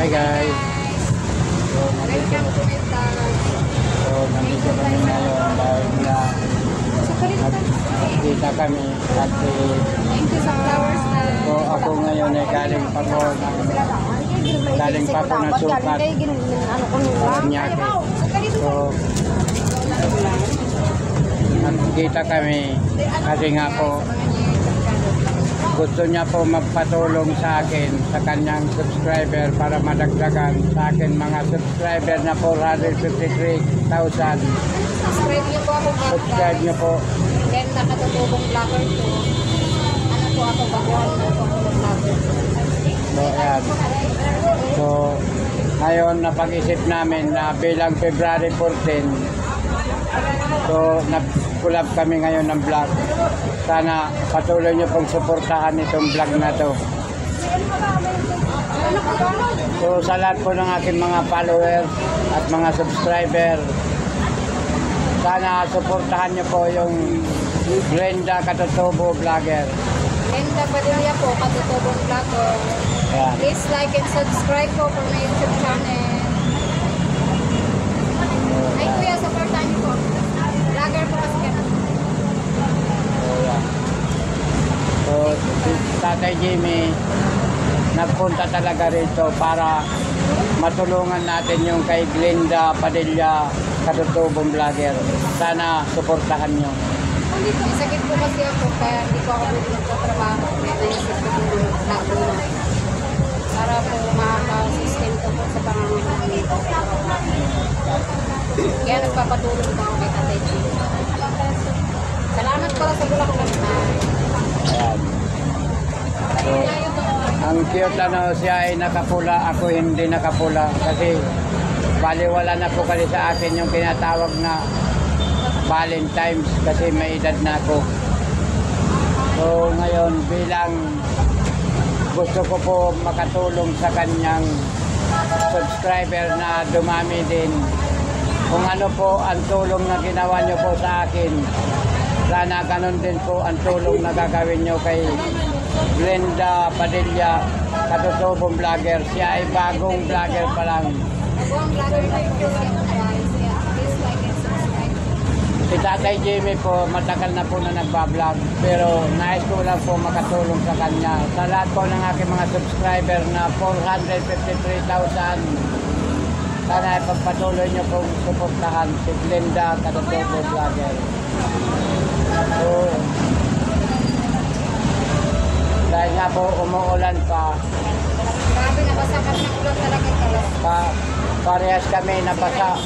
guys. So, nandito kami ngayon dahil na nagkita kami at so ako ngayon ay galing pa po ng sukat Paranaque. So nagkita kami kasi nga po gusto niya po magpatulong sa akin sa kanyang subscriber para madagdagan sa akin mga subscriber na 453,000. Subscribe niyo po ako. Subscribe niyo po. Then nakatutubong vlogger po. Ano po ako, baguhan na po ako ng vlogger. So ayan. So ngayon napag-isip namin na bilang February 14, so nag-collab kami ngayon ng vlog. Sana patuloy niyo pong suportahan itong vlog na to. So sa lahat po ng aking mga followers at mga subscriber, sana suportahan niyo po yung Glenda Katutubo Vlogger. Glenda Padilla po, Katutubong Vlogger. Ayan. Please like and subscribe po for my YouTube channel. Ay kuya, supportahan niyo po. Vlogger po kasi ka. So, si Tatay Jimmy nagpunta talaga rito para matulungan natin yung kay Glenda Padilla Katutubong Vlogger. Sana suportahan nyo. May sakit po kasi ako kaya hindi ko ako nagtatrabaho. Kaya naisip ko po vlogger. Para po makaka-system ko po sa pangangailangan nito. Kaya nagpapatulong po ako kay Tatay Jimmy. Salamat pala sa Bulacan. Ayan. So, ang cute siya ay nakapula, ako hindi nakapula kasi baliwala na po kasi sa akin yung tinatawag na Valentine's kasi may edad na ako. So ngayon bilang gusto ko po makatulong sa kanyang subscriber na dumami din, kung ano po ang tulong na ginawa nyo po sa akin, sana ganun din po ang tulong na gagawin nyo kay Glenda Padilla Katutubong Vlogger. Siya ay bagong vlogger pa lang. Bagong vlogger na po siya guys. Please like and subscribe. Si Tatay Jimmy po, matagal na po na nagbablog. Pero nais ko lang po makatulong sa kanya. Sa lahat po ng aking mga subscriber na 453,000, sana ipagpatuloy nyo pong suportahan si Glenda Katutubong Vlogger. So, dahil nga po umuulan pa, Grabe, nabasa kami ng ulan talaga kalas. parehas kami nabasa.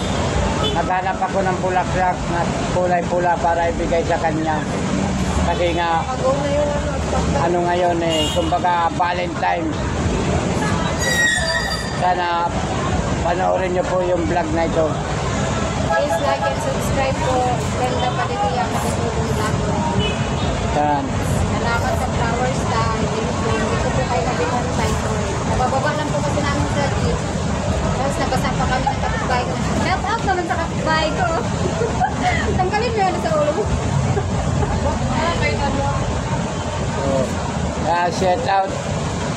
Naghanap ako ng bulaklak na kulay-pula para ibigay sa kanya. Kasi nga, Pag-go na yun, ano ngayon kumbaga Valentine's. Sana panoorin nyo po yung vlog na ito. please like and subscribe po. Glenda Padilla Katutubong Vlogger. Yan. Salamat sa flowers na hindi ko po kayo nabigyan ng title. Nabababa lang po kasi namin sa jeep. Tapos nabasa pa kami ng kapitbahay ko. Shout out naman sa kapitbahay ko. Tanggalin mo yun sa ulo mo. So, shout out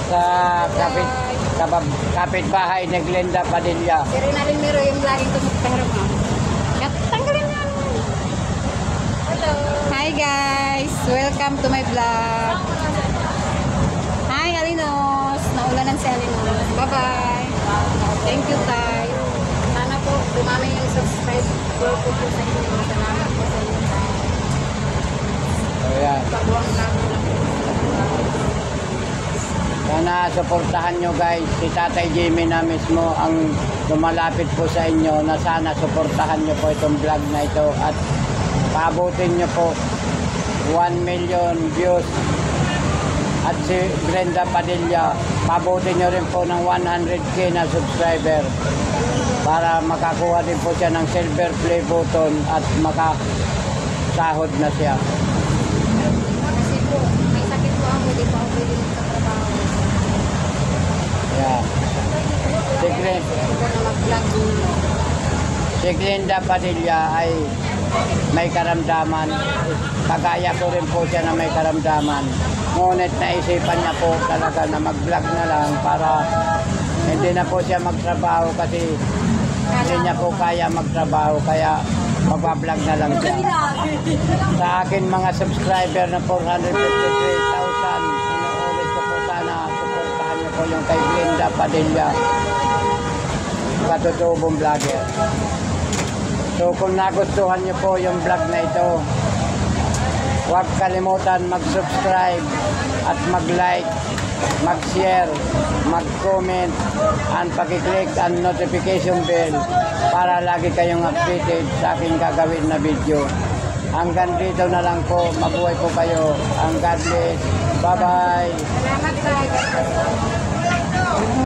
sa kapitbahay ni Glenda Padilla. Si Rinalyn Miro yung laging tumutpahirap mo. Tanggalin mo yun. Hello. Hi guys. Welcome to my vlog. Hi Alinos. Naulanan si Alinos. Bye-bye. Thank you, Tay. Sana po dumami yung subscriber ko po sa inyo. Salamat po sa inyo. So, yan. Baguang lang po. Sana suportahan nyo guys. Si Tatay Jimmy na mismo ang lumalapit po sa inyo na sana suportahan nyo po itong vlog na ito at paabutin nyo po 1 million views. At si Glenda Padilla, pabutin nyo rin po ng 100k na subscriber para makakuha din po siya ng silver play button at makasahod na siya. Kasi po, may sakit po ako. Hindi po ako pwede magkatrabaho. Yeah. Si Glenda Padilla ay may karamdaman. Kagaya ko rin po siya na may karamdaman. Ngunit naisipan niya po talaga na mag-vlog na lang para Hindi na po siya magtrabaho kasi hindi niya po kaya magtrabaho, kaya magpa-vlog na lang siya. Sa akin mga subscriber na 453,000, inuulit ko po sana, suportahan niyo po yung kay Glenda Padilla, katutubong vlogger. So kung nagustuhan niyo po yung vlog na ito, huwag kalimutan mag-subscribe at mag-like, mag-share, mag-comment, and pag-click ang notification bell para lagi kayong updated sa aking gagawin na video. Hanggang dito na lang po. Mabuhay po kayo. Ang God bless. Bye-bye. Salamat, guys.